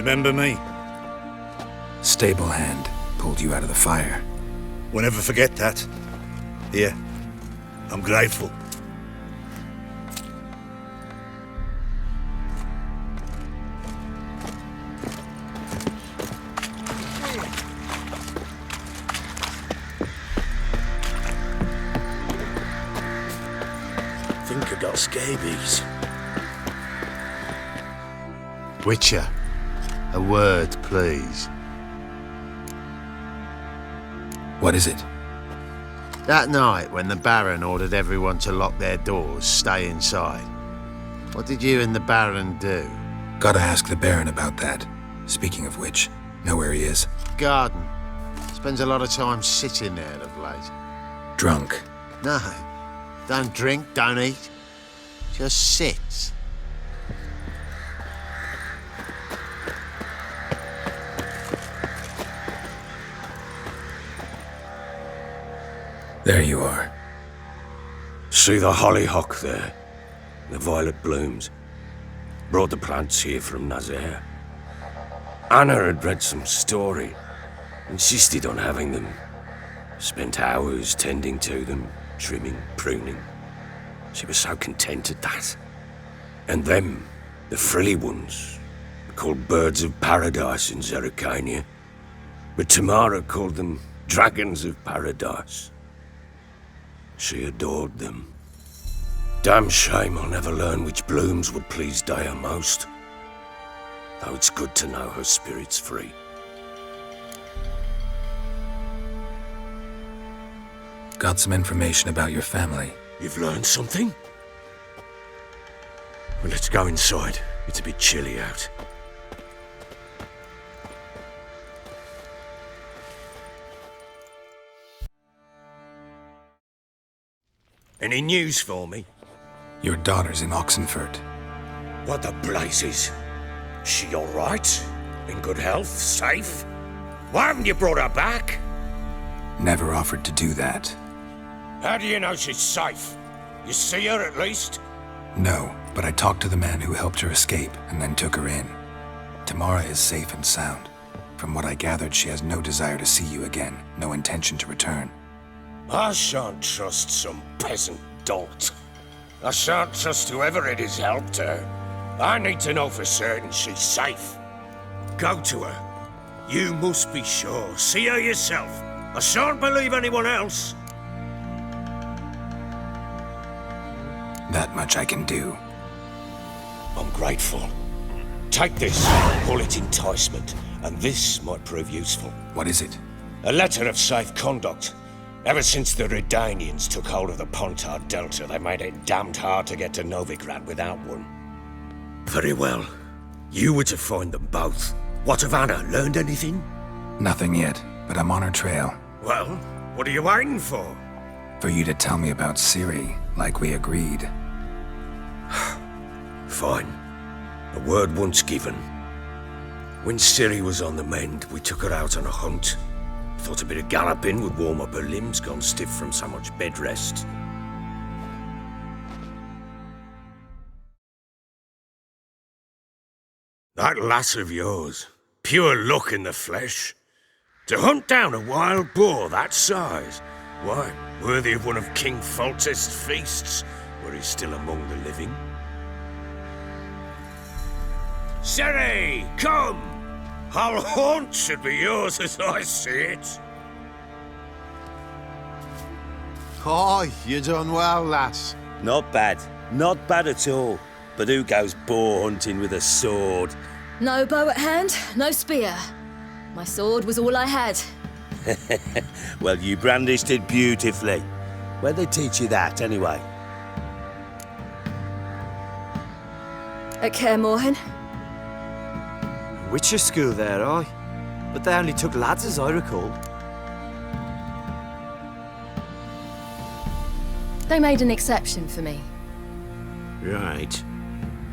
Remember me? Stable hand pulled you out of the fire. We'll never forget that. Here, I'm grateful. Think I got scabies. Witcher, a word, please. What is it? That night when the Baron ordered everyone to lock their doors, stay inside, what did you and the Baron do? Gotta ask the Baron about that. Speaking of which, know where he is? Garden. Spends a lot of time sitting there of late. Drunk. No, don't drink, don't eat. Just sits. There you are. See the hollyhock there? The violet blooms. Brought the plants here from Nazaire. Anna had read some story. Insisted on having them. Spent hours tending to them, trimming, pruning. She was so content at that. And them, the frilly ones, called birds of paradise in Zerrikania. But Tamara called them dragons of paradise. She adored them. Damn shame I'll never learn which blooms would please Daya most. Though it's good to know her spirit's free. Got some information about your family. You've learned something? Well, let's go inside. It's a bit chilly out. Any news for me? Your daughter's in Oxenfurt. What the blazes? She all right? In good health? Safe? Why haven't you brought her back? Never offered to do that. How do you know she's safe? You see her at least? No, but I talked to the man who helped her escape and then took her in. Tamara is safe and sound. From what I gathered, she has no desire to see you again, no intention to return. I shan't trust some peasant dolt. I shan't trust whoever it is helped her. I need to know for certain she's safe. Go to her. You must be sure. See her yourself. I shan't believe anyone else. That much I can do. I'm grateful. Take this, call it enticement, and this might prove useful. What is it? A letter of safe conduct. Ever since the Redanians took hold of the Pontard Delta, they made it damned hard to get to Novigrad without one. Very well. You were to find them both. What of Anna? Learned anything? Nothing yet, but I'm on her trail. Well, what are you waiting for? For you to tell me about Ciri, like we agreed. Fine. A word once given. When Ciri was on the mend, we took her out on a hunt. Thought a bit of galloping would warm up her limbs, gone stiff from so much bed rest. That lass of yours, pure luck in the flesh. To hunt down a wild boar that size, why, worthy of one of King Foltest's feasts, were he still among the living. Ciri, come! Our haunt should be yours as I see it. Hi, you done well, lass. Not bad. Not bad at all. But who goes boar hunting with a sword? No bow at hand, no spear. My sword was all I had. Well, you brandished it beautifully. Where'd they teach you that, anyway? At Kaer Morhen. Witcher school there, aye. But they only took lads, as I recall. They made an exception for me. Right.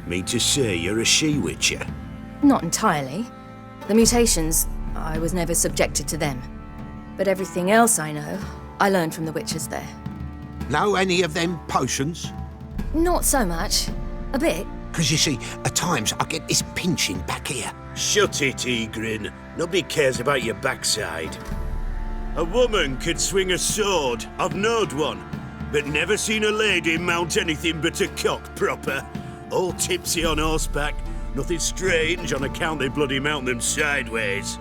Mean to say you're a she-witcher? Not entirely. The mutations, I was never subjected to them. But everything else I know, I learned from the witches there. Know any of them potions? Not so much. A bit. Because you see, at times I get this pinching back here. Shut it, Egrin. Nobody cares about your backside. A woman could swing a sword. I've knowed one. But never seen a lady mount anything but a cock proper. All tipsy on horseback. Nothing strange on account they bloody mount them sideways.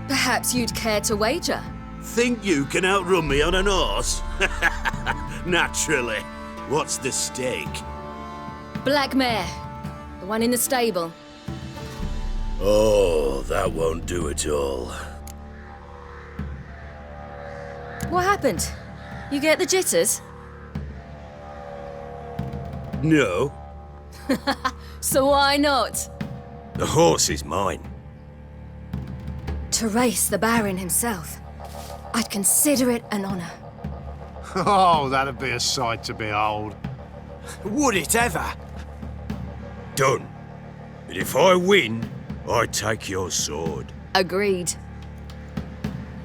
Perhaps you'd care to wager? Think you can outrun me on an horse? Naturally. What's the stake? Black mare. The one in the stable. Oh, that won't do at all. What happened? You get the jitters? No. So why not? The horse is mine. To race the Baron himself. I'd consider it an honor. Oh, that'd be a sight to behold. Would it ever? Done. But if I win, I take your sword. Agreed.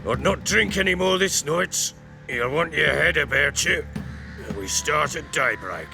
I'd not drink any more this night. You'll want your head about you. We start at daybreak.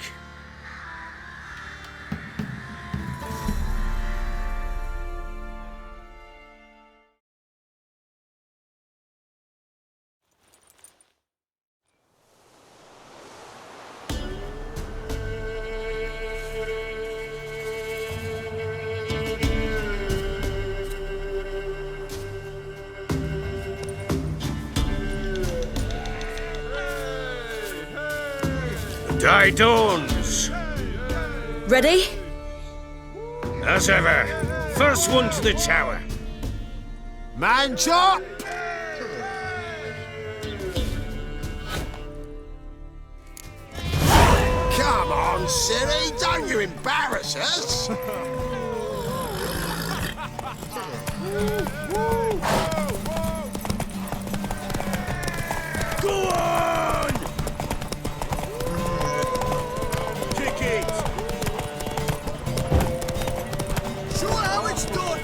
Day dawns. Ready? As ever, first one to the tower. Man chop! Come on, silly, don't you embarrass us. Go on! Kick it! Show how it's done.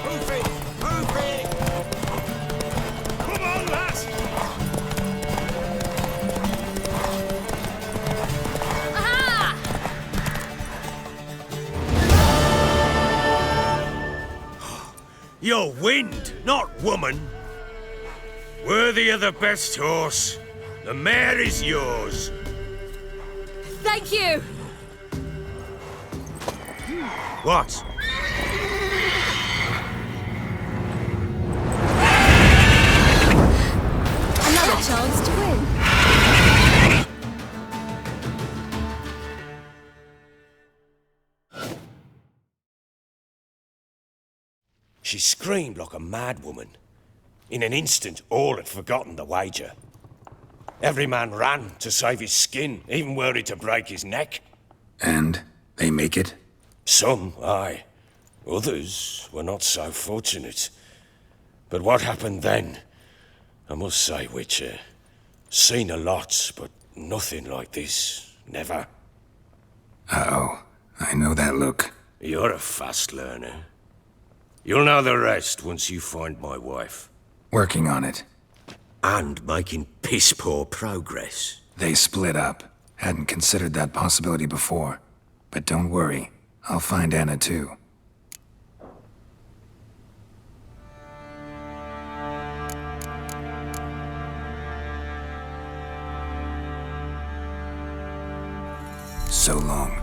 Move it! Move it! Come on, lads! Aha! You're wind, not woman. Worthy of the best horse. The mare is yours. Thank you! What? Another chance to win. She screamed like a mad woman. In an instant, all had forgotten the wager. Every man ran to save his skin, even were it to break his neck. And they make it? Some, aye. Others were not so fortunate. But what happened then? I must say, Witcher, seen a lot, but nothing like this. Never. Uh-oh. I know that look. You're a fast learner. You'll know the rest once you find my wife. Working on it. And making piss-poor progress. They split up. Hadn't considered that possibility before. But don't worry. I'll find Anna too. So long.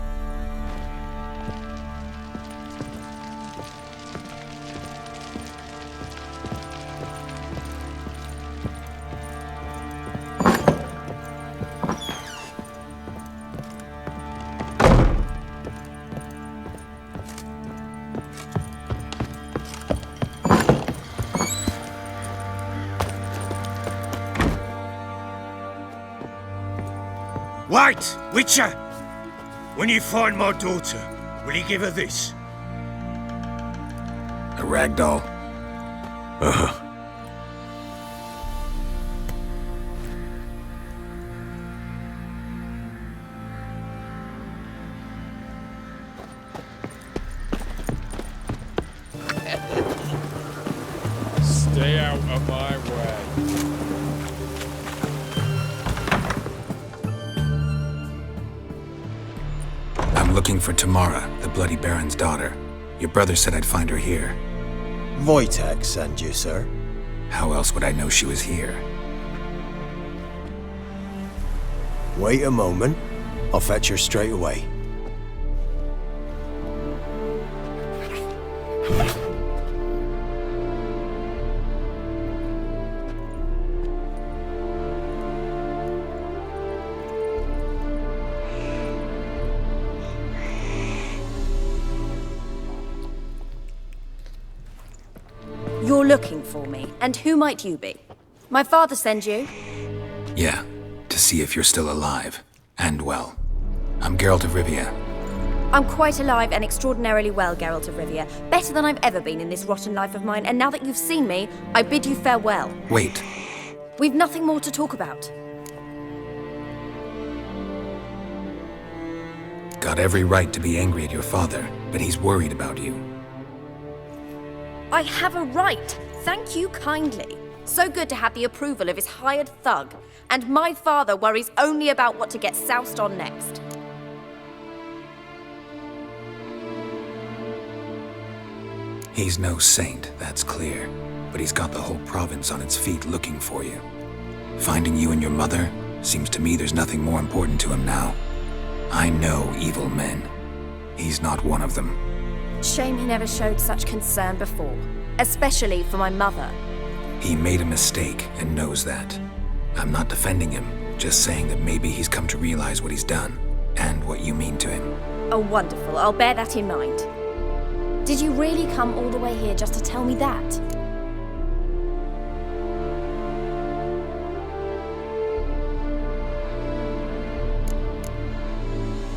Wait, Witcher! When you find my daughter, will you give her this? A ragdoll. out of my way. I'm looking for Tamara, the Bloody Baron's daughter. Your brother said I'd find her here. Wojtek sent you, sir. How else would I know she was here? Wait a moment. I'll fetch her straight away. You're looking for me, and who might you be? My father sent you? Yeah, to see if you're still alive. And well. I'm Geralt of Rivia. I'm quite alive and extraordinarily well, Geralt of Rivia. Better than I've ever been in this rotten life of mine, and now that you've seen me, I bid you farewell. Wait. We've nothing more to talk about. Got every right to be angry at your father, but he's worried about you. I have a right. Thank you kindly. So good to have the approval of his hired thug. And my father worries only about what to get soused on next. He's no saint, that's clear. But he's got the whole province on its feet looking for you. Finding you and your mother, seems to me there's nothing more important to him now. I know evil men. He's not one of them. Shame he never showed such concern before. Especially for my mother. He made a mistake and knows that. I'm not defending him, just saying that maybe he's come to realize what he's done, and what you mean to him. Oh, wonderful. I'll bear that in mind. Did you really come all the way here just to tell me that?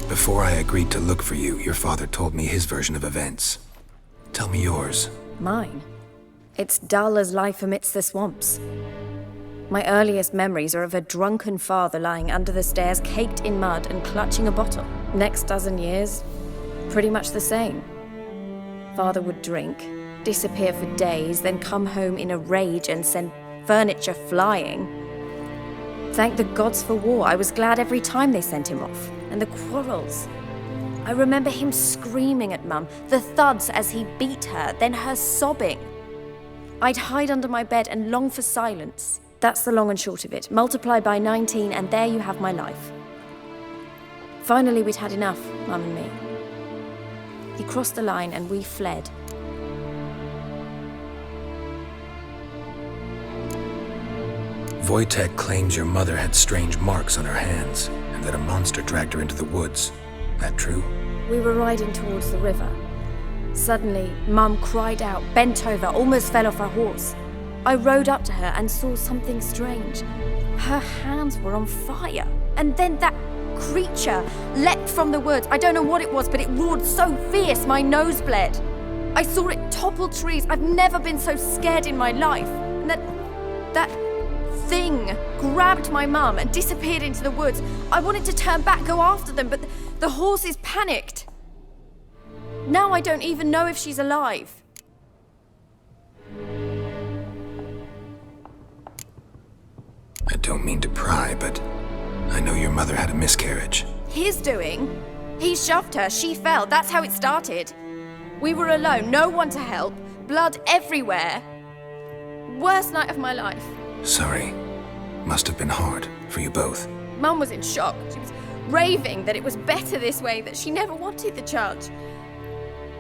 Before I agreed to look for you, your father told me his version of events. Tell me yours. Mine? It's dull as life amidst the swamps. My earliest memories are of a drunken father lying under the stairs, caked in mud and clutching a bottle. Next dozen years, pretty much the same. Father would drink, disappear for days, then come home in a rage and send furniture flying. Thank the gods for war. I was glad every time they sent him off. And the quarrels. I remember him screaming at Mum, the thuds as he beat her, then her sobbing. I'd hide under my bed and long for silence. That's the long and short of it. Multiply by 19 and there you have my life. Finally, we'd had enough, Mum and me. He crossed the line and we fled. Wojtek claims your mother had strange marks on her hands, and that a monster dragged her into the woods. That true? We were riding towards the river. Suddenly, Mum cried out, bent over, almost fell off her horse. I rode up to her and saw something strange. Her hands were on fire. And then that creature leapt from the woods. I don't know what it was, but it roared so fierce my nose bled. I saw it topple trees. I've never been so scared in my life. And that thing grabbed my mum and disappeared into the woods. I wanted to turn back, go after them, but the horses panicked. Now I don't even know if she's alive. I don't mean to pry, but I know your mother had a miscarriage. His doing? He shoved her, she fell, that's how it started. We were alone, no one to help, blood everywhere. Worst night of my life. Sorry. Must have been hard for you both. Mum was in shock. She was raving that it was better this way, that she never wanted the child.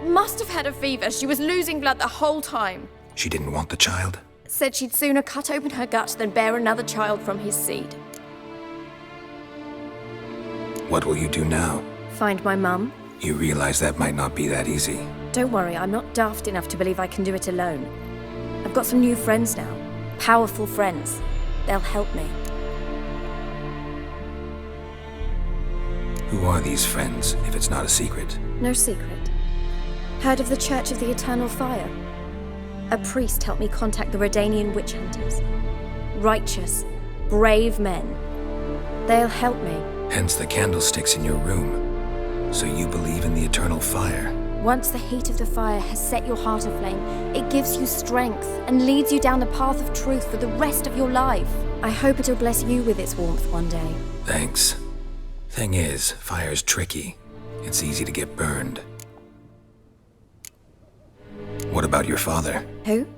Must have had a fever. She was losing blood the whole time. She didn't want the child? Said she'd sooner cut open her gut than bear another child from his seed. What will you do now? Find my mum. You realize that might not be that easy. Don't worry, I'm not daft enough to believe I can do it alone. I've got some new friends now. Powerful friends. They'll help me. Who are these friends, if it's not a secret? No secret. Heard of the Church of the Eternal Fire? A priest helped me contact the Redanian witch hunters. Righteous, brave men. They'll help me. Hence the candlesticks in your room. So you believe in the eternal fire? Once the heat of the fire has set your heart aflame, it gives you strength and leads you down the path of truth for the rest of your life. I hope it'll bless you with its warmth one day. Thanks. Thing is, fire's tricky. It's easy to get burned. What about your father? Who?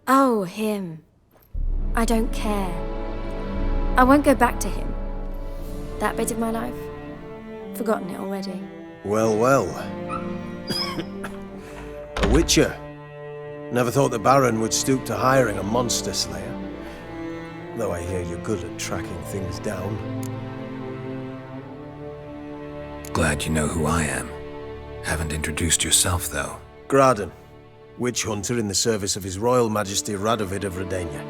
Oh, him. I don't care. I won't go back to him. That bit of my life? Forgotten it already. Well, well. A witcher. Never thought the Baron would stoop to hiring a monster slayer. Though I hear you're good at tracking things down. Glad you know who I am. Haven't introduced yourself, though. Graden, witch hunter in the service of His Royal Majesty Radovid of Redania.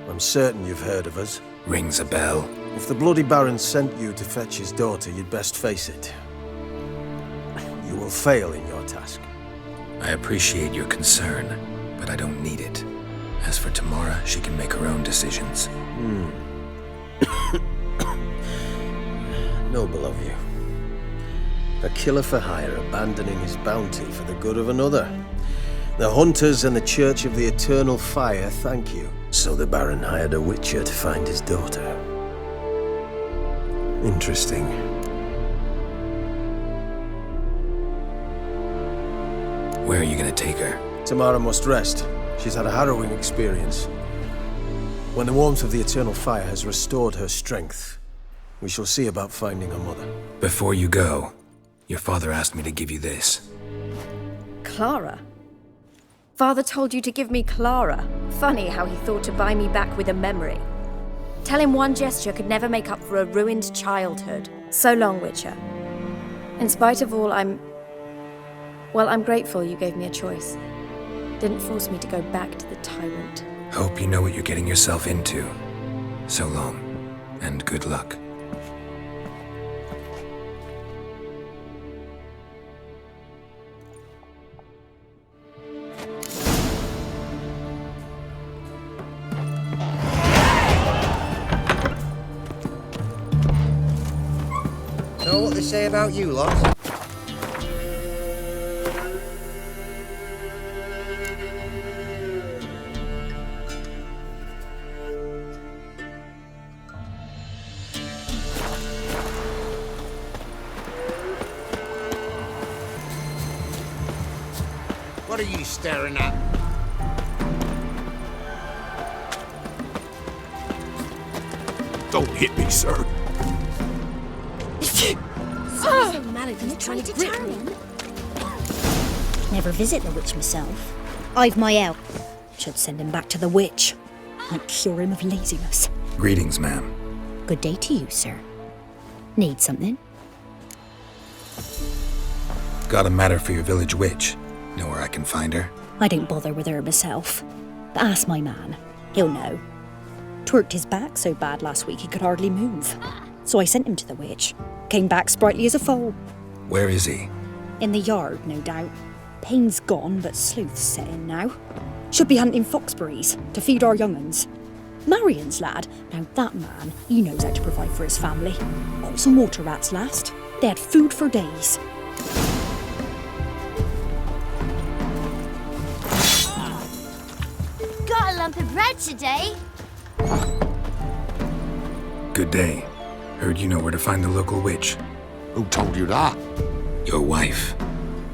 I'm certain you've heard of us. Rings a bell. If the Bloody Baron sent you to fetch his daughter, you'd best face it. You will fail in your task. I appreciate your concern, but I don't need it. As for Tamara, she can make her own decisions. Noble of you. A killer for hire abandoning his bounty for the good of another. The hunters and the Church of the Eternal Fire thank you. So the Baron hired a witcher to find his daughter. Interesting. Where are you gonna take her? Tamara must rest. She's had a harrowing experience. When the warmth of the Eternal Fire has restored her strength, we shall see about finding her mother. Before you go, your father asked me to give you this. Clara? Father told you to give me Clara. Funny how he thought to buy me back with a memory. Tell him one gesture could never make up for a ruined childhood. So long, Witcher. In spite of all, I'm grateful you gave me a choice. Didn't force me to go back to the tyrant. Hope you know what you're getting yourself into. So long, and good luck. Know what they say about you lot? What are you staring at? Don't hit me, sir. Trying to grip me. Never visit the witch myself. I've my help. Should send him back to the witch. Might cure him of laziness. Greetings, ma'am. Good day to you, sir. Need something? Got a matter for your village witch. Know where I can find her? I don't bother with her myself. But ask my man. He'll know. Twerked his back so bad last week he could hardly move. So I sent him to the witch. Came back sprightly as a foal. Where is he? In the yard, no doubt. Pain's gone, but sleuth's set in now. Should be hunting foxberries to feed our young'uns. Marion's lad, now that man, he knows how to provide for his family. Got some water rats last. They had food for days. Got a lump of bread today. Good day. Heard you know where to find the local witch. Who told you that? Your wife.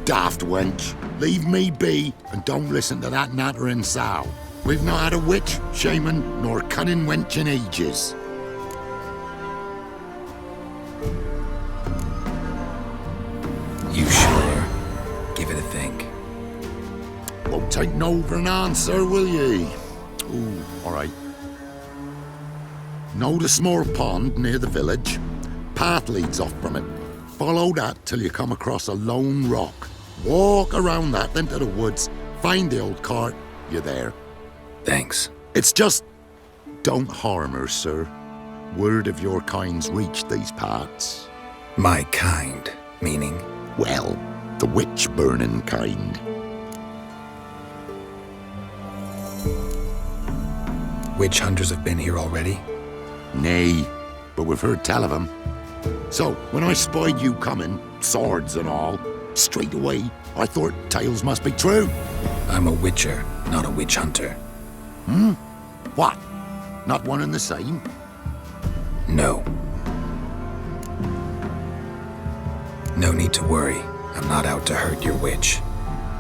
Daft wench. Leave me be and don't listen to that nattering sow. We've not had a witch, shaman, nor cunning wench in ages. You sure? Give it a think. Won't take no for an answer, will ye? Ooh, all right. Know the small pond near the village? Path leads off from it. Follow that till you come across a lone rock. Walk around that, then to the woods. Find the old cart. You're there. Thanks. It's just... don't harm her, sir. Word of your kind's reached these parts. My kind, meaning? Well, the witch-burning kind. Witch hunters have been here already? Nay, but we've heard tell of them. So, when I spied you coming, swords and all. Straight away, I thought tales must be true. I'm a witcher, not a witch hunter. What? Not one and the same? No. No need to worry. I'm not out to hurt your witch.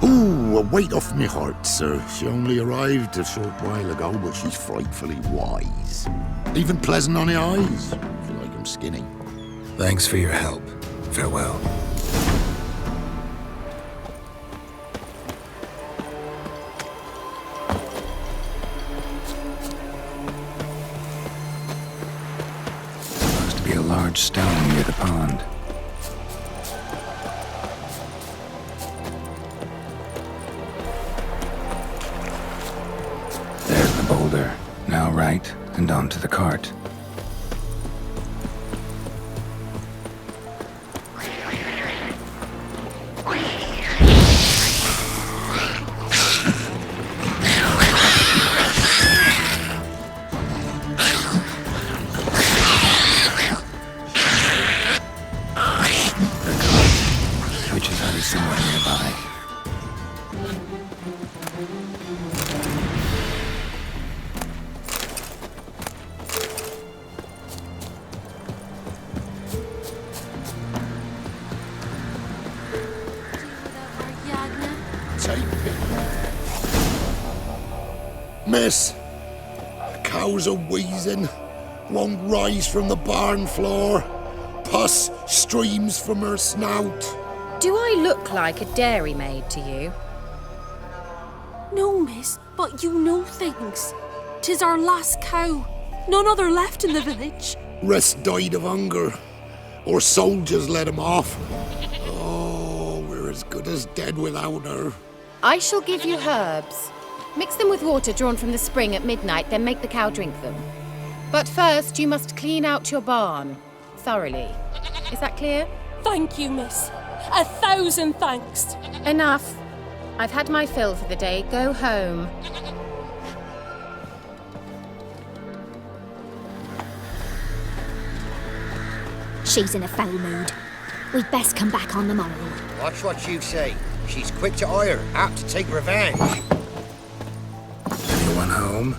Ooh, a weight off me heart, sir. She only arrived a short while ago, but she's frightfully wise. Even pleasant on the eyes, if you like 'em skinny. Thanks for your help. Farewell. Supposed to be a large stone near the pond. There's the boulder. Now right, and onto the cart. Witch's hut is somewhere nearby. Take it. Miss, the cows are wheezing. Won't rise from the barn floor. Pus streams from her snout. Do I look like a dairymaid to you? No, miss, but you know things. 'Tis our last cow. None other left in the village. Rest died of hunger. Or soldiers let him off. Oh, we're as good as dead without her. I shall give you herbs. Mix them with water drawn from the spring at midnight, then make the cow drink them. But first, you must clean out your barn. Thoroughly. Is that clear? Thank you, miss. 1,000 thanks. Enough. I've had my fill for the day. Go home. She's in a foul mood. We'd best come back on the morrow. Watch what you say. She's quick to ire, apt to take revenge. Anyone home?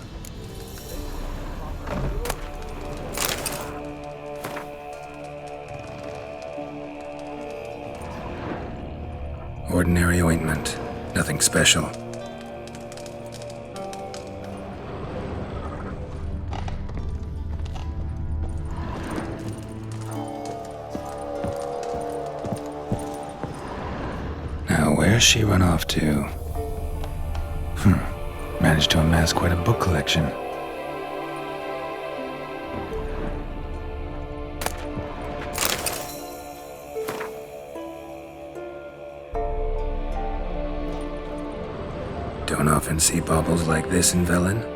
Ordinary ointment. Nothing special. Now, where's she run off to? Managed to amass quite a book collection. Don't often see baubles like this in Velen.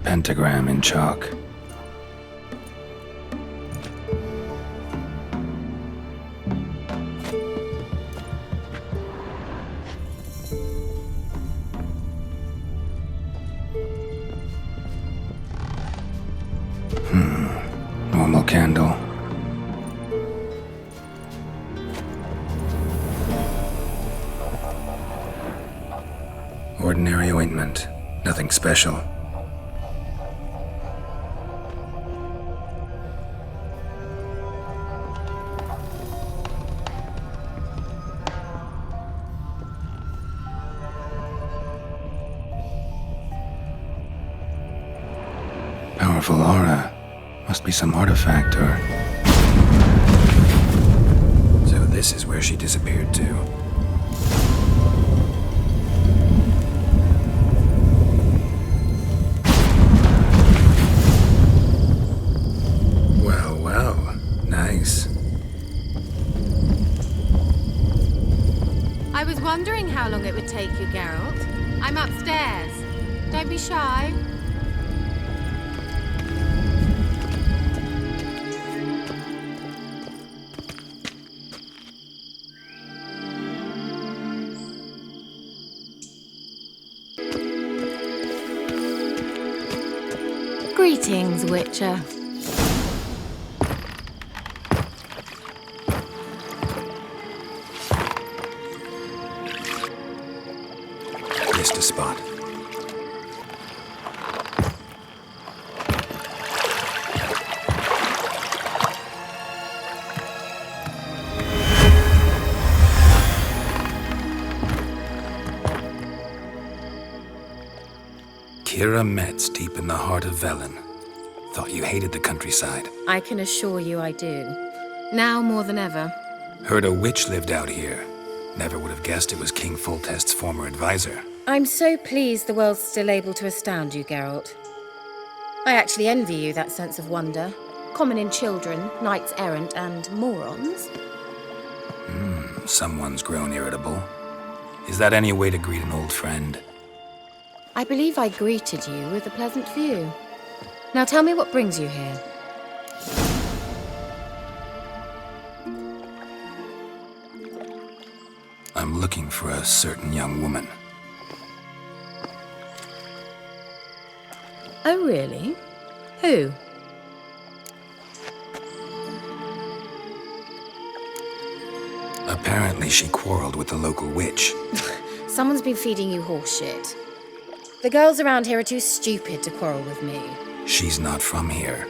Pentagram in chalk. Normal candle. Ordinary ointment. Nothing special. Powerful aura. Must be some artifact or... So this is where she disappeared to. I'm upstairs. Don't be shy. Greetings, Witcher. Missed a spot. Kira Metz, deep in the heart of Velen. Thought you hated the countryside. I can assure you I do. Now more than ever. Heard a witch lived out here. Never would have guessed it was King Foltest's former advisor. I'm so pleased the world's still able to astound you, Geralt. I actually envy you that sense of wonder. Common in children, knights errant, and morons. Someone's grown irritable. Is that any way to greet an old friend? I believe I greeted you with a pleasant view. Now tell me what brings you here. I'm looking for a certain young woman. Oh, really? Who? Apparently she quarreled with the local witch. Someone's been feeding you horseshit. The girls around here are too stupid to quarrel with me. She's not from here.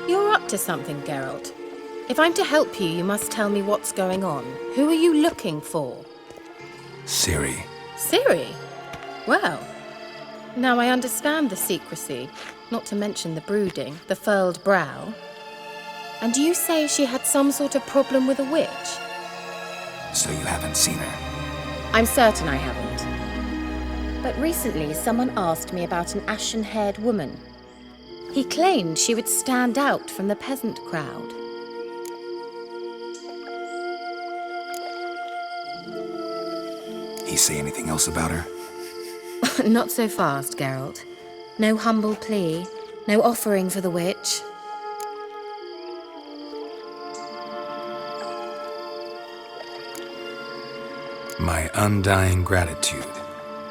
You're up to something, Geralt. If I'm to help you, you must tell me what's going on. Who are you looking for? Ciri. Ciri? Well, now I understand the secrecy, not to mention the brooding, the furled brow. And you say she had some sort of problem with a witch? So you haven't seen her? I'm certain I haven't. But recently, someone asked me about an ashen-haired woman. He claimed she would stand out from the peasant crowd. He say anything else about her? Not so fast, Geralt. No humble plea, no offering for the witch. My undying gratitude.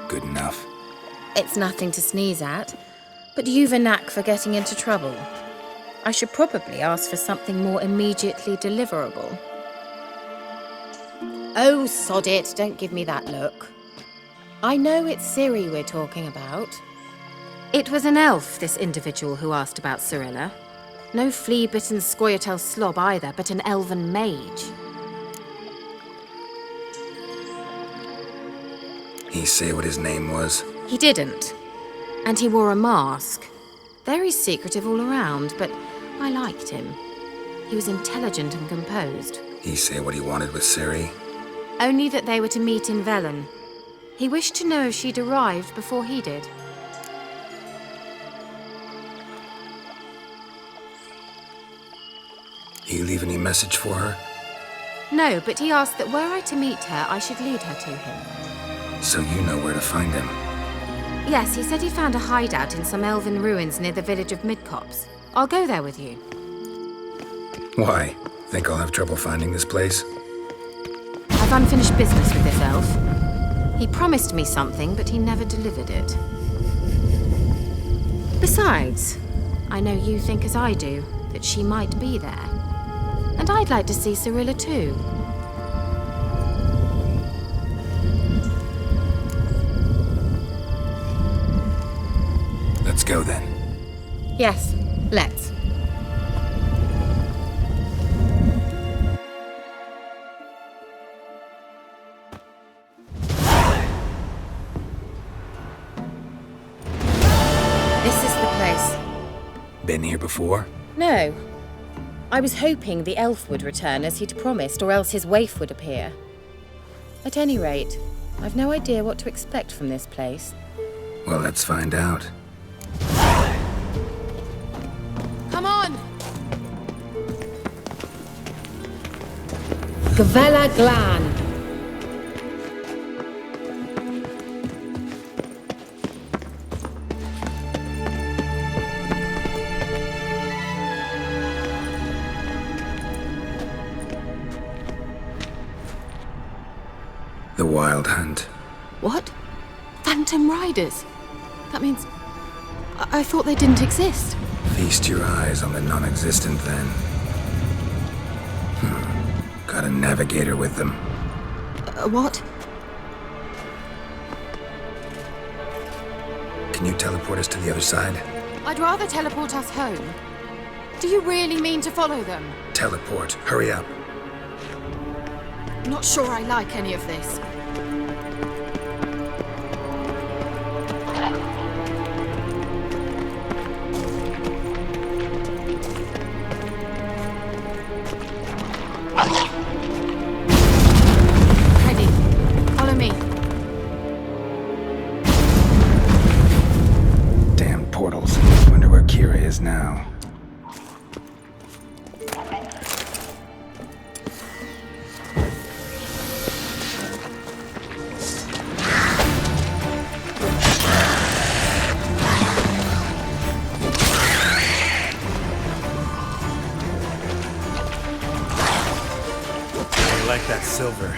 Good enough. It's nothing to sneeze at, but you've a knack for getting into trouble. I should probably ask for something more immediately deliverable. Oh, sod it, don't give me that look. I know it's Ciri we're talking about. It was an elf, this individual who asked about Cirilla. No flea-bitten Scoia'tael slob either, but an elven mage. He say what his name was? He didn't. And he wore a mask. Very secretive all around, but I liked him. He was intelligent and composed. He say what he wanted with Ciri? Only that they were to meet in Velen. He wished to know if she'd arrived before he did. He leave any message for her? No, but he asked that were I to meet her, I should lead her to him. So you know where to find him? Yes, he said he found a hideout in some elven ruins near the village of Midcopse. I'll go there with you. Why? Think I'll have trouble finding this place? I've unfinished business with this elf. He promised me something, but he never delivered it. Besides, I know you think as I do, that she might be there. And I'd like to see Cirilla too. Let's go then. Yes, let's. This is the place. Been here before? No. I was hoping the elf would return as he'd promised, or else his waif would appear. At any rate, I've no idea what to expect from this place. Well, let's find out. Come on! Gavella Glan. Wild Hunt. What? Phantom Riders? That means... I thought they didn't exist. Feast your eyes on the non-existent then. Got a navigator with them. What? Can you teleport us to the other side? I'd rather teleport us home. Do you really mean to follow them? Teleport. Hurry up. Not sure I like any of this. Ready. Follow me. Damn portals. Wonder where Kira is now. I like that silver.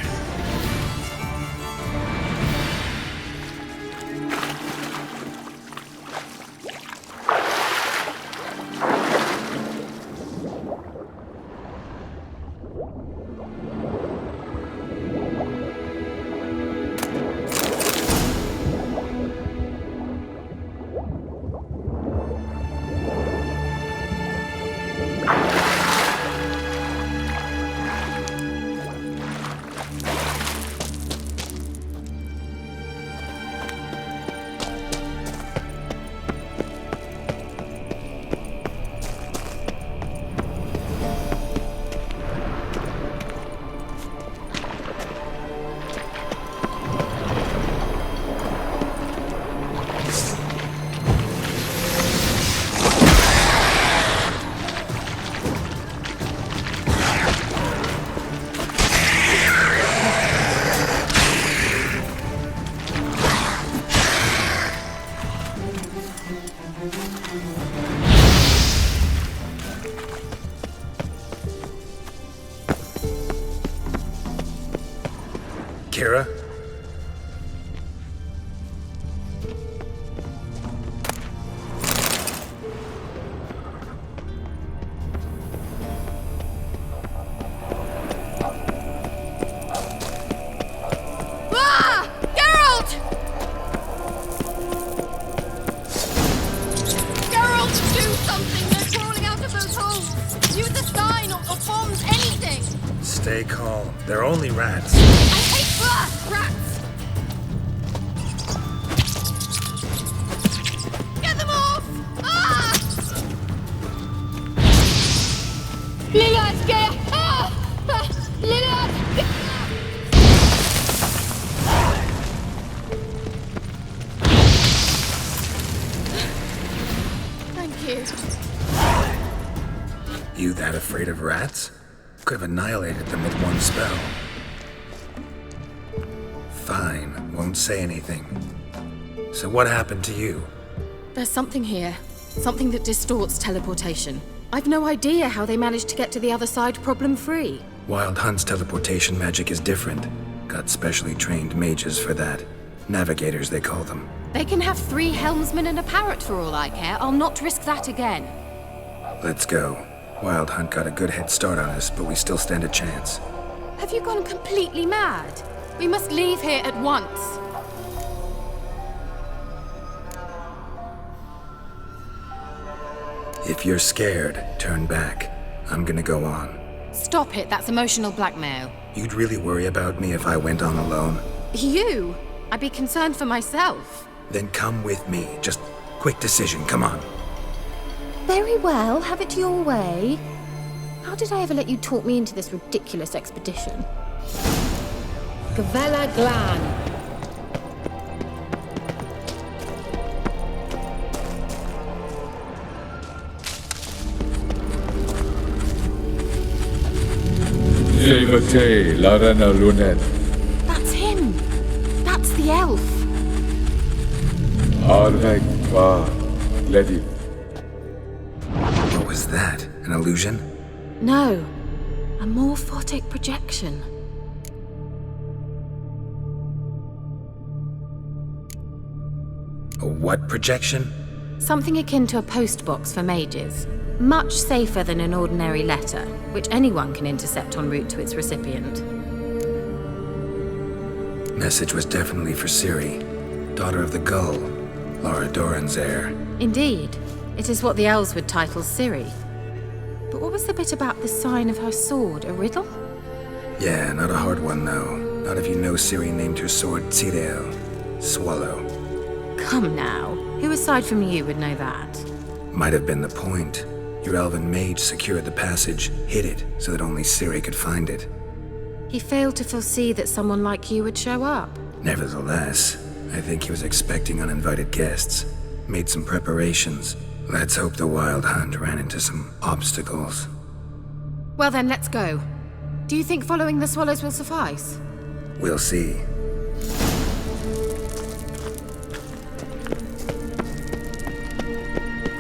Kira? Ah! Geralt! Geralt, do something! They're crawling out of those holes! Use a sign or bombs, anything! Stay calm. They're only rats. Rats! Get them off! Ah! Lillian, get! Ah! Lillian! Thank you. You that afraid of rats? Could have annihilated them with one spell. Fine, won't say anything. So what happened to you? There's something here. Something that distorts teleportation. I've no idea how they managed to get to the other side problem-free. Wild Hunt's teleportation magic is different. Got specially trained mages for that. Navigators, they call them. They can have 3 helmsmen and a parrot for all I care. I'll not risk that again. Let's go. Wild Hunt got a good head start on us, but we still stand a chance. Have you gone completely mad? We must leave here at once. If you're scared, turn back. I'm gonna go on. Stop it, that's emotional blackmail. You'd really worry about me if I went on alone? You? I'd be concerned for myself. Then come with me. Just quick decision, come on. Very well, have it your way. How did I ever let you talk me into this ridiculous expedition? Gavella Glan. That's him! That's the elf! What was that? An illusion? No. A morphotic projection. A what projection? Something akin to a postbox for mages. Much safer than an ordinary letter, which anyone can intercept en route to its recipient. Message was definitely for Ciri, daughter of the Gull, Lara Doran's heir. Indeed. It is what the elves would title Ciri. But what was the bit about the sign of her sword? A riddle? Yeah, not a hard one, though. Not if you know Ciri named her sword Tirael, Swallow. Come now. Who aside from you would know that? Might have been the point. Your elven mage secured the passage, hid it, so that only Ciri could find it. He failed to foresee that someone like you would show up. Nevertheless, I think he was expecting uninvited guests. Made some preparations. Let's hope the Wild Hunt ran into some obstacles. Well then, let's go. Do you think following the swallows will suffice? We'll see.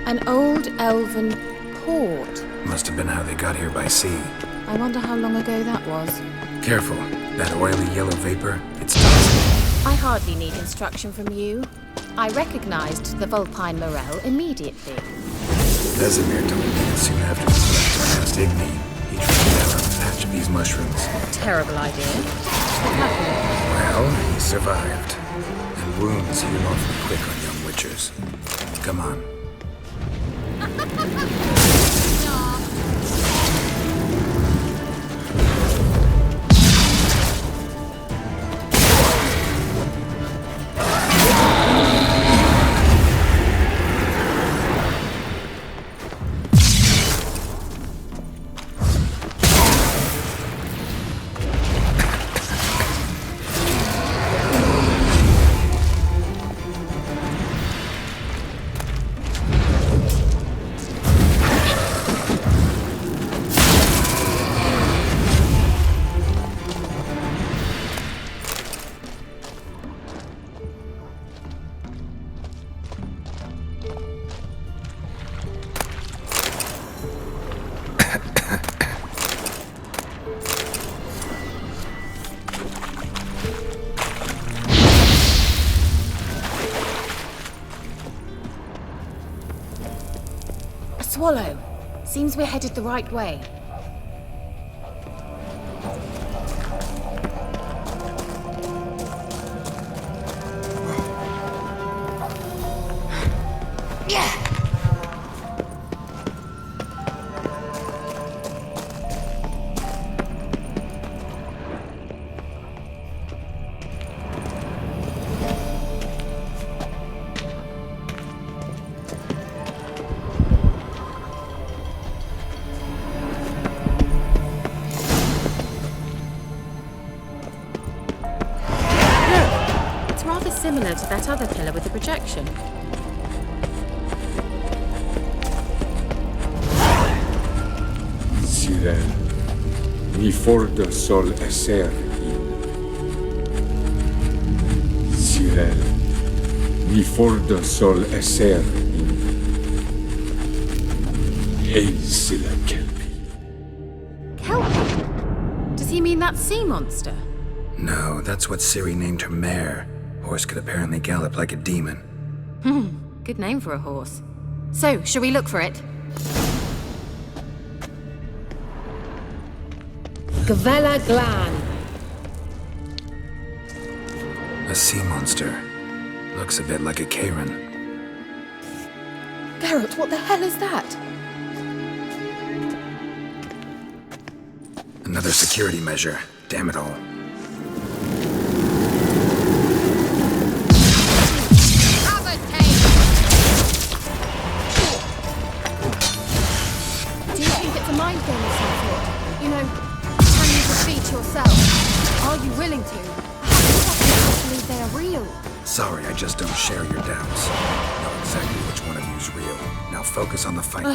An old elven port. Must have been how they got here by sea. I wonder how long ago that was. Careful. That oily yellow vapor, it's toxic. I hardly need instruction from you. I recognized the Vulpine Morel immediately. Vesemir told me that soon after we left our last Igni, he tracked down a patch of these mushrooms. Terrible idea. What happened? Well, he survived. And wounds heal awfully quick on young witchers. Come on. Swallow. Seems we're headed the right way. Similar to that other pillar with the projection. Cyril, mi fordo sol esser in. Cyril, mi fordo sol esser in. Eisila Kelpie. Kelpie? Does he mean that sea monster? No, that's what Ciri named her mare. Horse could apparently gallop like a demon. Good name for a horse. So, shall we look for it? Gavella Glan. A sea monster. Looks a bit like a Karen. Geralt, what the hell is that? Another security measure. Damn it all. Are you willing to? I believe they are real. Sorry, I just don't share your doubts. Know exactly which one of you's real. Now focus on the fight.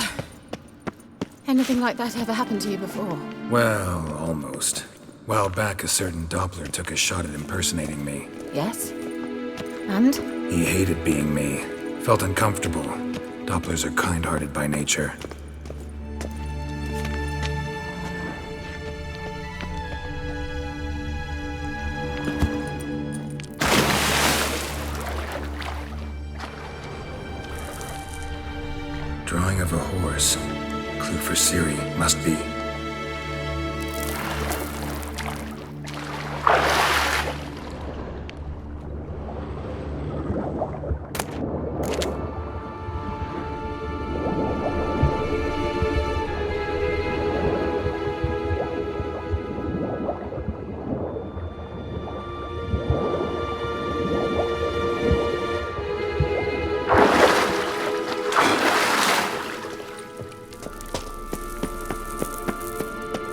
Anything like that ever happened to you before? Well, almost. While back, a certain Doppler took a shot at impersonating me. Yes? And? He hated being me. Felt uncomfortable. Dopplers are kind-hearted by nature. Drawing of a horse. Clue for Ciri, must be.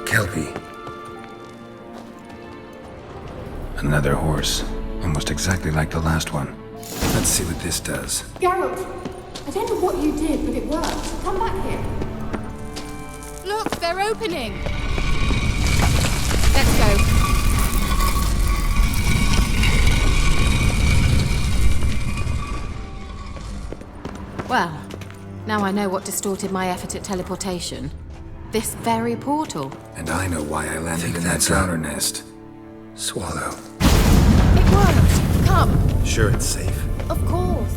Kelpie. Another horse. Almost exactly like the last one. Let's see what this does. Geralt, I don't know what you did, but it worked. Come back here. Look, they're opening. Let's go. Well, now I know what distorted my effort at teleportation. This very portal. And I know why I landed in that drowner nest. Swallow. It worked. Come. Sure it's safe. Of course.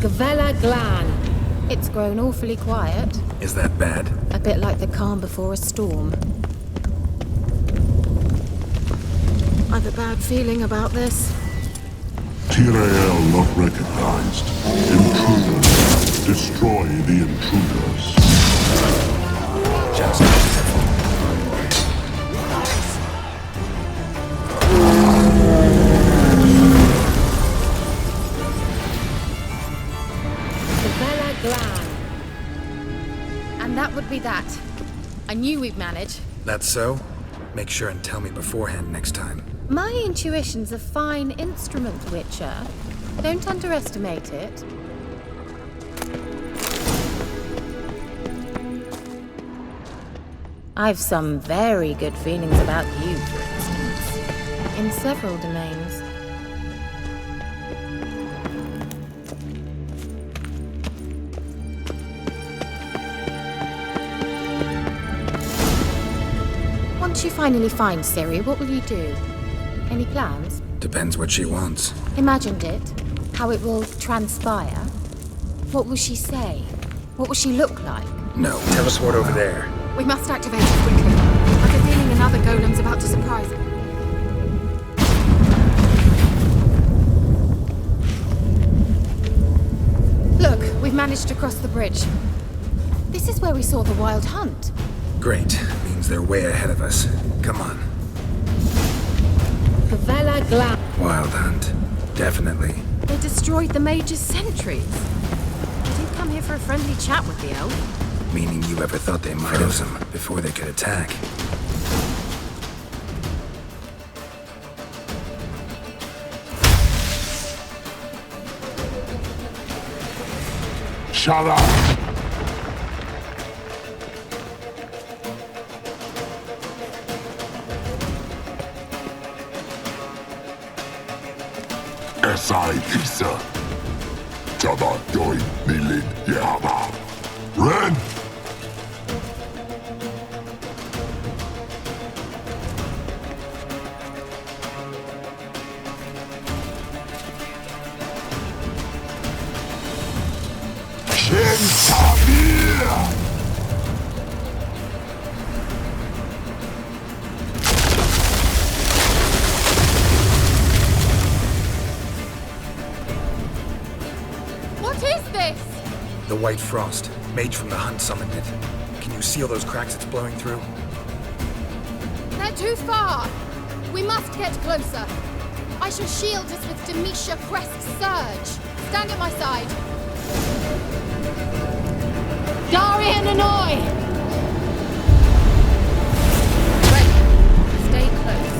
Gavella Glan. It's grown awfully quiet. Is that bad? A bit like the calm before a storm. I've a bad feeling about this. Tyrael not recognized. Intruders. Destroy the intruders. Gavella Glan. And that would be that. I knew we'd manage. That's so? Make sure and tell me beforehand next time. My intuition's a fine instrument, Witcher. Don't underestimate it. I've some very good feelings about you, for instance. In several domains. Once you finally find Ciri, what will you do? Any plans? Depends what she wants. Imagined it. How it will transpire. What will she say? What will she look like? No, tell us what over there. We must activate it quickly. I've a feeling another golem's about to surprise it. Look, we've managed to cross the bridge. This is where we saw the Wild Hunt. Great. Means they're way ahead of us. Come on. Gavella Glan. Wild Hunt. Definitely. They destroyed the Mage's sentries. They didn't come here for a friendly chat with the elf. Meaning you ever thought they might have them before they could attack. Shut up! Esai Isa. Jabba Doi Nilin Yaba. Ren! What is this? The White Frost. Mage from the Hunt summoned it. Can you see all those cracks it's blowing through? They're too far. We must get closer. I shall shield us with Demetia Crest Surge. Stand at my side. Darian Annoy! Stay close.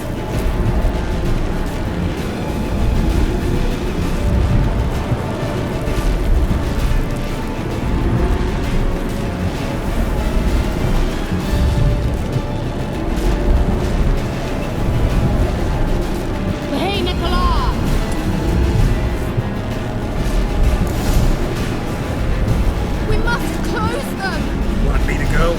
Hey, Nicola! We must close them! Want me to go?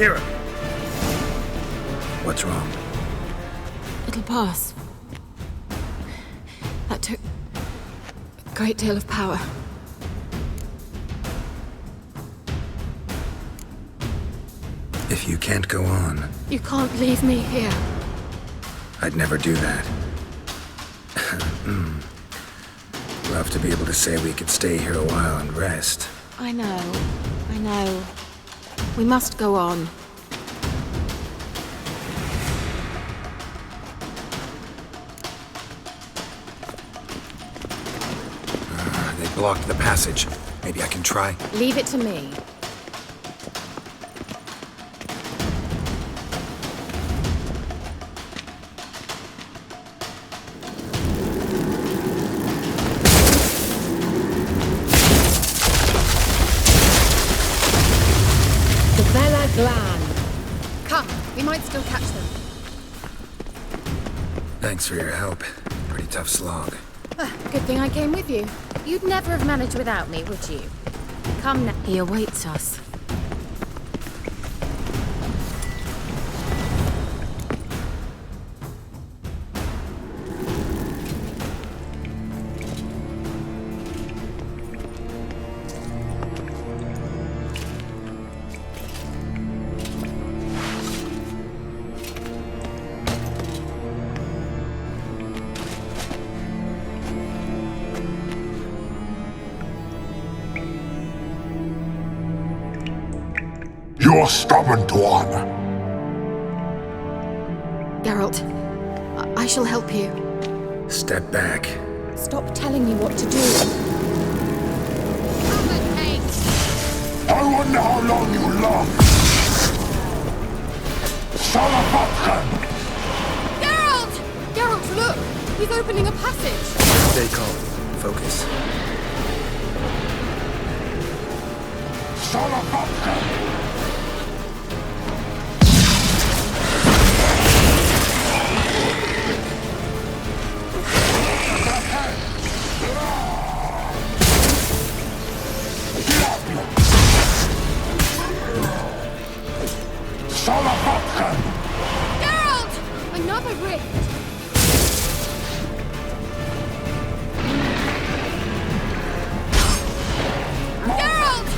Kira! What's wrong? It'll pass. That took a great deal of power. If you can't go on, You can't leave me here. I'd never do that. Love to be able to say we could stay here a while and rest. I know. We must go on. They blocked the passage. Maybe I can try. Leave it to me. Come, we might still catch them. Thanks for your help. Pretty tough slog. Good thing I came with you. You'd never have managed without me, would you? Come now. He awaits us. You're stubborn, Tuan. Geralt, I shall help you. Step back. Stop telling me what to do. I wonder how long you last. Salafatkan! Geralt! Geralt, look! He's opening a passage! Stay calm. Focus. Salafatkan! Geralt! Another rift! Geralt!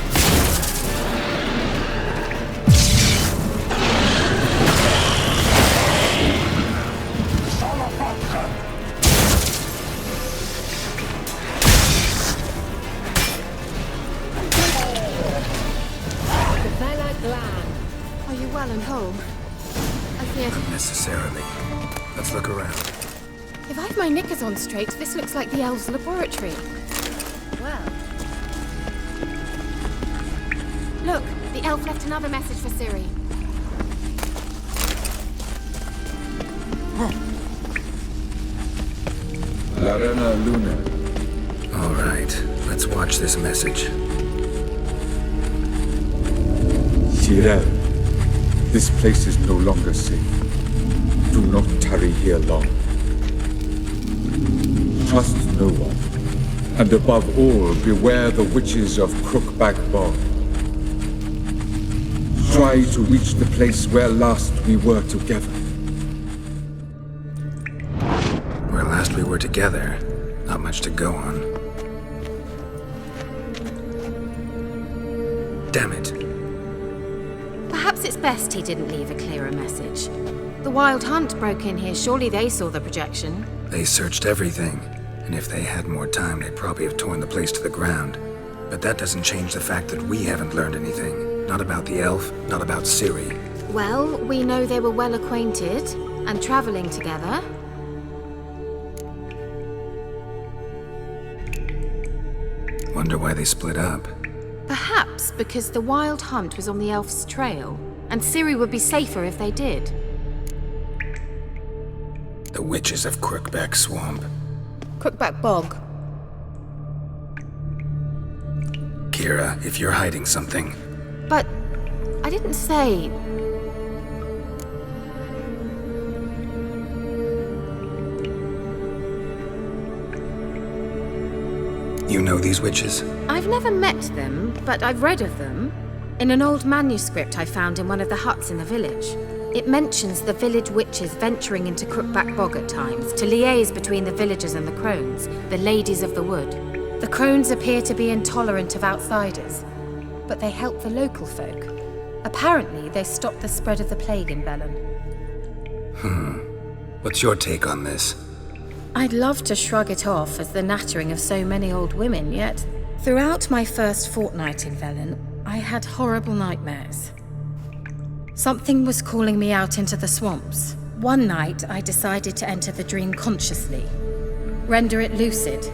Are you well and whole? I feared. Not necessarily. Let's look around. If I've my knickers on straight, this looks like the elves' laboratory. Well. Look, the elf left another message for Ciri. Larena Luna. All right, let's watch this message. Tyrell, this place is no longer safe. Do not tarry here long. Trust no one, and above all, beware the witches of Crookback Bog. Try to reach the place where last we were together. Where last we were together, not much to go on. Damn it. Perhaps it's best he didn't leave a clearer message. The Wild Hunt broke in here. Surely they saw the projection. They searched everything, and if they had more time, they'd probably have torn the place to the ground. But that doesn't change the fact that we haven't learned anything. Not about the elf, not about Ciri. Well, we know they were well acquainted and traveling together. Wonder why they split up. Perhaps because the Wild Hunt was on the elf's trail, and Ciri would be safer if they did. The witches of Crookback Swamp. Crookback Bog. Kira, if you're hiding something... But I didn't say... You know these witches? I've never met them, but I've read of them. In an old manuscript I found in one of the huts in the village, it mentions the village witches venturing into Crookback Bog at times to liaise between the villagers and the crones, the ladies of the wood. The crones appear to be intolerant of outsiders, but they help the local folk. Apparently, they stopped the spread of the plague in Velen. What's your take on this? I'd love to shrug it off as the nattering of so many old women, yet throughout my first fortnight in Velen, I had horrible nightmares. Something was calling me out into the swamps. One night, I decided to enter the dream consciously, render it lucid.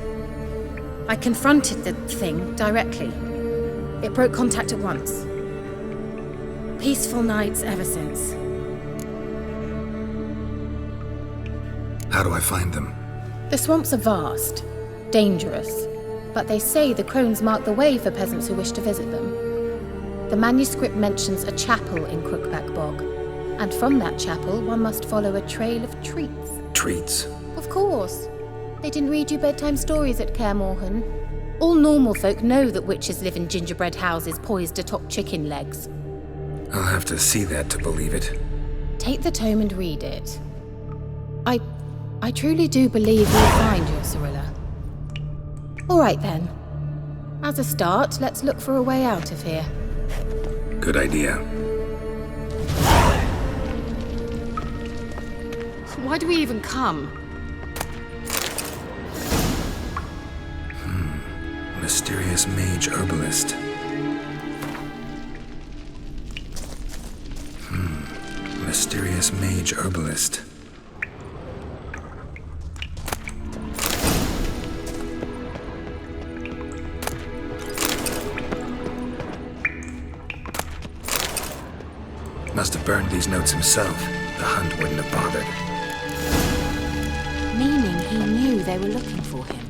I confronted the thing directly. It broke contact at once. Peaceful nights ever since. How do I find them? The swamps are vast, dangerous, but they say the crones mark the way for peasants who wish to visit them. The manuscript mentions a chapel in Crookback Bog, and from that chapel one must follow a trail of treats. Treats? Of course. They didn't read you bedtime stories at Kaer Morhen. All normal folk know that witches live in gingerbread houses poised atop chicken legs. I'll have to see that to believe it. Take the tome and read it. I truly do believe you'll find your Cirilla. All right then. As a start, let's look for a way out of here. Good idea. Why do we even come? Mysterious mage herbalist. Mysterious mage herbalist. Must have burned these notes himself. The hunt wouldn't have bothered. Meaning he knew they were looking for him.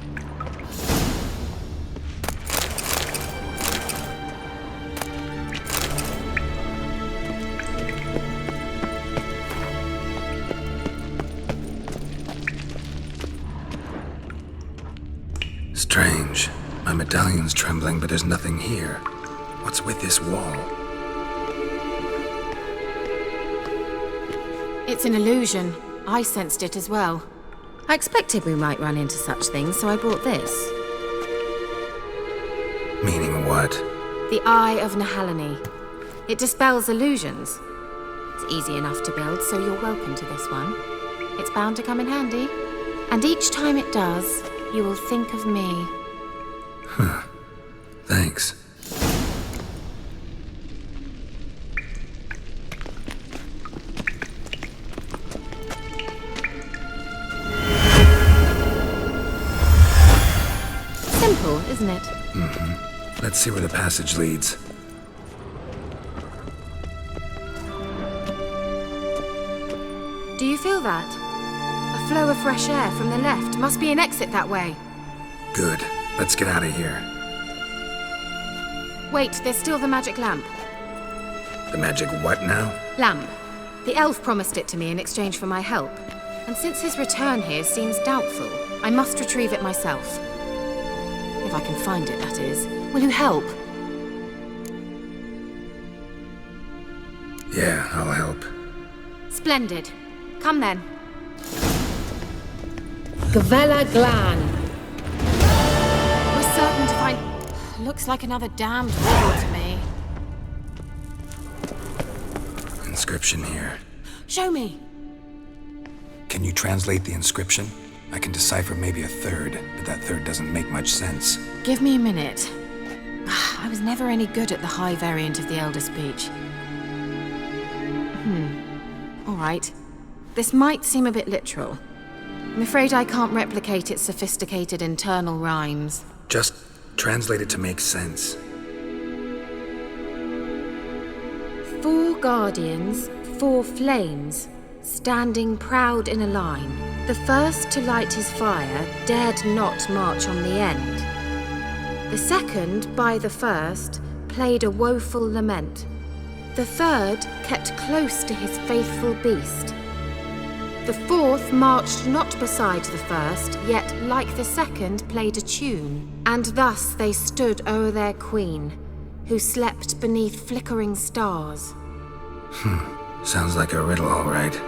Strange. My medallion's trembling, but there's nothing here. What's with this wall? It's an illusion. I sensed it as well. I expected we might run into such things, so I brought this. Meaning what? The Eye of Nehaleni. It dispels illusions. It's easy enough to build, so you're welcome to this one. It's bound to come in handy. And each time it does, you will think of me. Huh. Thanks. Simple, isn't it? Mm-hmm. Let's see where the passage leads. Do you feel that? A flow of fresh air from the left. Must be an exit that way. Good. Let's get out of here. Wait, there's still the magic lamp. The magic what now? Lamp. The elf promised it to me in exchange for my help. And since his return here seems doubtful, I must retrieve it myself. If I can find it, that is. Will you help? Yeah, I'll help. Splendid. Come then. Gavella Glan. We're certain to find... Looks like another damned riddle to me. Inscription here. Show me. Can you translate the inscription? I can decipher maybe a third, but that third doesn't make much sense. Give me a minute. I was never any good at the high variant of the Elder Speech. All right. This might seem a bit literal. I'm afraid I can't replicate its sophisticated internal rhymes. Just translate it to make sense. 4 guardians, 4 flames, standing proud in a line. The first to light his fire dared not march on the end. The second, by the first, played a woeful lament. The third kept close to his faithful beast. The fourth marched not beside the first, yet, like the second, played a tune. And thus they stood o'er their queen, who slept beneath flickering stars. Sounds like a riddle, all right.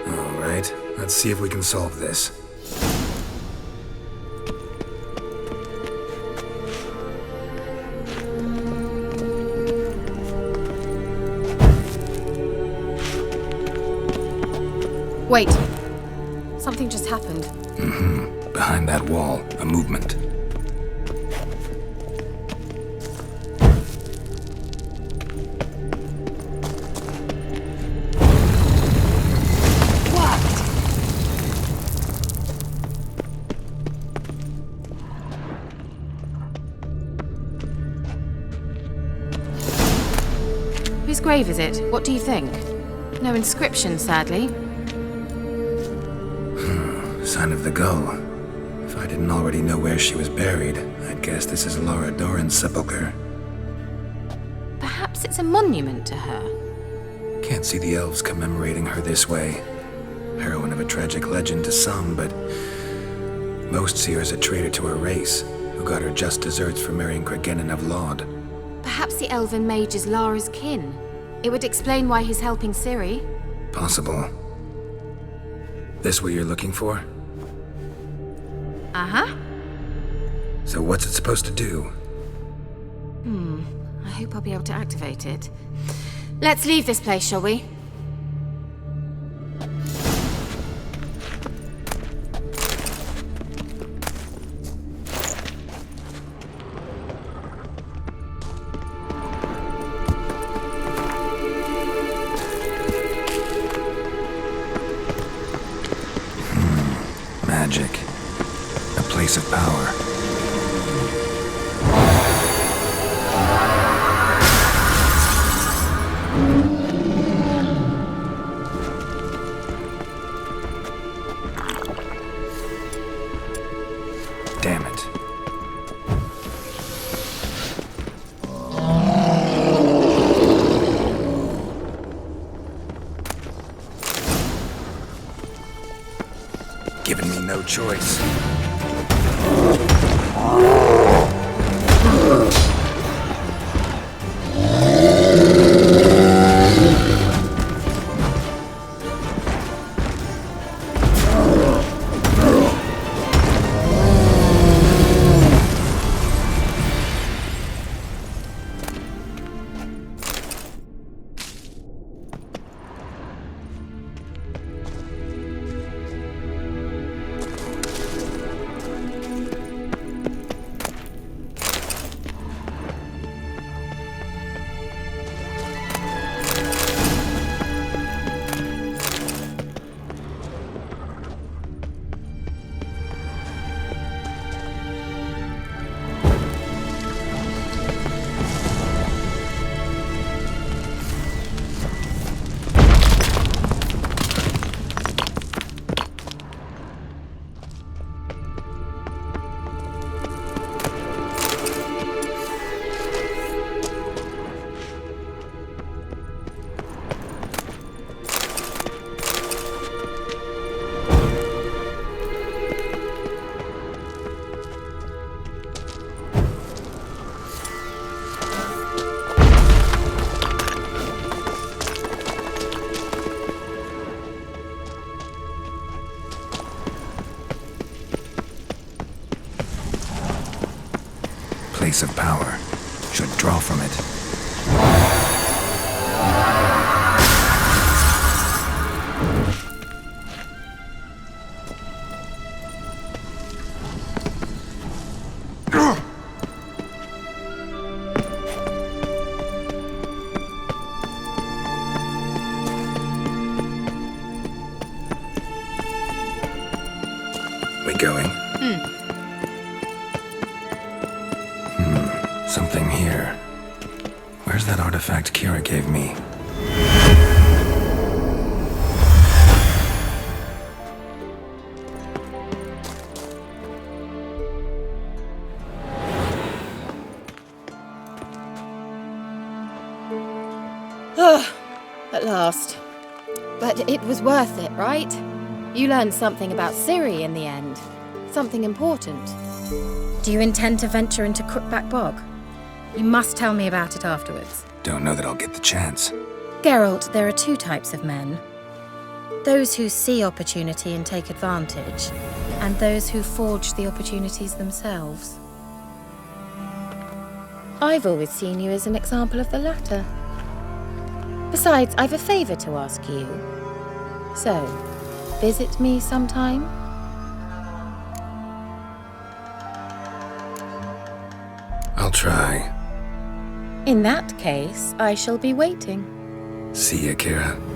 All right, let's see if we can solve this. Wait. Something just happened. Behind that wall, a movement. Whose grave is it? What do you think? No inscription, sadly. Sign of the gull. If I didn't already know where she was buried, I'd guess this is Laura Doran's sepulchre. Perhaps it's a monument to her. Can't see the elves commemorating her this way. Heroine of a tragic legend to some, but most see her as a traitor to her race, who got her just deserts for marrying Cregennan of Laud. Perhaps the elven mage is Lara's kin. It would explain why he's helping Ciri. Possible. This what you're looking for? Uh-huh. So what's it supposed to do? I hope I'll be able to activate it. Let's leave this place, shall we? Magic. A place of power. Damn it. Giving me no choice. Place of power. Should draw from it. We going? Something here. Where's that artifact Kira gave me? At last. But it was worth it, right? You learned something about Ciri in the end. Something important. Do you intend to venture into Crookback Bog? You must tell me about it afterwards. Don't know that I'll get the chance. Geralt, there are two types of men. Those who see opportunity and take advantage, and those who forge the opportunities themselves. I've always seen you as an example of the latter. Besides, I've a favor to ask you. So, visit me sometime? I'll try. In that case, I shall be waiting. See ya, Kira.